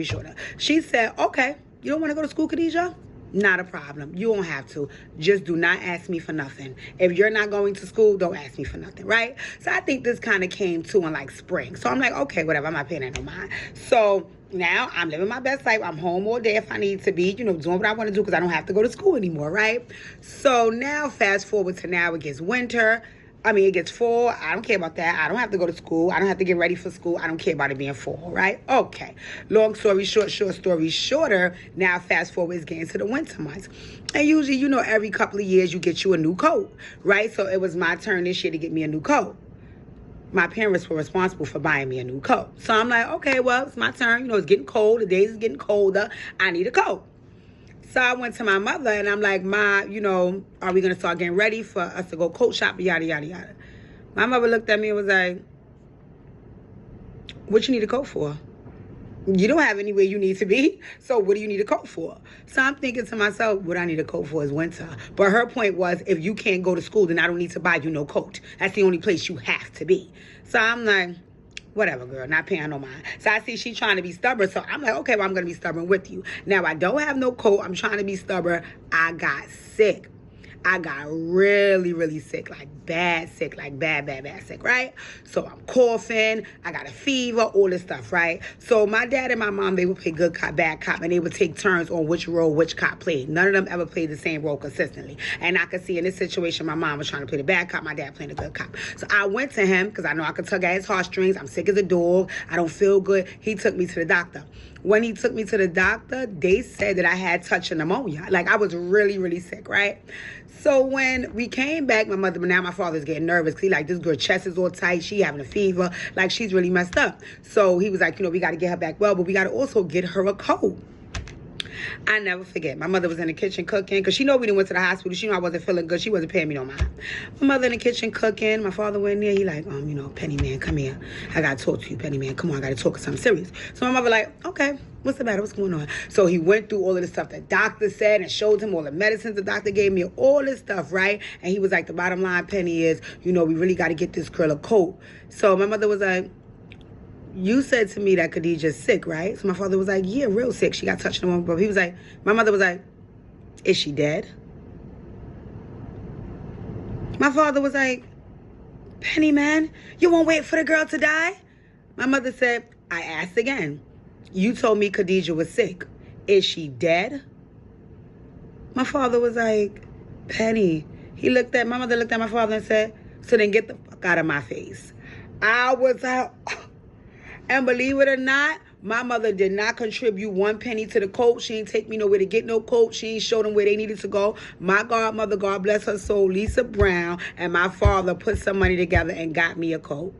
shorter. She said, okay, you don't want to go to school, Khadijah? Not a problem. You won't have to. Just do not ask me for nothing. If you're not going to school, don't ask me for nothing, right? So I think this kind of came to in like spring. So I'm like, okay, whatever. I'm not paying that no mind. So now I'm living my best life. I'm home all day if I need to be, you know, doing what I want to do because I don't have to go to school anymore, right? So now fast forward to now it gets winter. It gets fall. I don't care about that. I don't have to go to school. I don't have to get ready for school. I don't care about it being fall, right? Okay. Long story short, short story shorter, now fast forward is getting to the winter months. And usually, you know, every couple of years you get you a new coat, right? So it was my turn this year to get me a new coat. My parents were responsible for buying me a new coat. So I'm like, okay, well, it's my turn. You know, it's getting cold. The days is getting colder. I need a coat. So I went to my mother and I'm like, Ma, you know, are we going to start getting ready for us to go coat shopping, yada, yada, yada. My mother looked at me and was like, what you need a coat for? You don't have anywhere you need to be, so what do you need a coat for? So I'm thinking to myself, what I need a coat for is winter. But her point was, if you can't go to school, then I don't need to buy you no coat. That's the only place you have to be. So I'm like, whatever, girl, not paying no mind. So I see she trying to be stubborn. So I'm like, okay, well, I'm going to be stubborn with you. Now, I don't have no coat. I'm trying to be stubborn. I got sick. I got really, really sick, like bad sick, like bad sick, right? So I'm coughing, I got a fever, all this stuff, right? So my dad and my mom, they would play good cop, bad cop, and they would take turns on which role which cop played. None of them ever played the same role consistently. And I could see in this situation, my mom was trying to play the bad cop, my dad playing the good cop. So I went to him, because I know I could tug at his heartstrings. I'm sick as a dog. I don't feel good. He took me to the doctor. When he took me to the doctor, they said that I had touch of pneumonia. Like, I was really, really sick, right? So when we came back, my father's getting nervous. Because he like, this girl chest is all tight. She having a fever. Like, she's really messed up. So he was like, you know, we got to get her back well, but we got to also get her a coat. I never forget. My mother was in the kitchen cooking because she know we didn't went to the hospital. She know I wasn't feeling good. She wasn't paying me no mind. My mother in the kitchen cooking. My father went there. He like, you know, Penny man, come here. I got to talk to you, Penny man. Come on, I got to talk something serious. So my mother like, okay, what's the matter? What's going on? So he went through all of the stuff the doctor said and showed him all the medicines the doctor gave me, all this stuff, right? And he was like, the bottom line, Penny, is, you know, we really got to get this girl a coat. So my mother was like, you said to me that Khadijah's sick, right? So my father was like, yeah, real sick. She got touched in the but he was like, my mother was like, is she dead? My father was like, Penny, man, you won't wait for the girl to die? My mother said, I asked again. You told me Khadijah was sick. Is she dead? My father was like, Penny. My mother looked at my father and said, so then get the fuck out of my face. I was like, and believe it or not, my mother did not contribute 1 penny to the coat. She ain't take me nowhere to get no coat. She ain't showed them where they needed to go. My godmother, God bless her soul, Lisa Brown, and my father put some money together and got me a coat.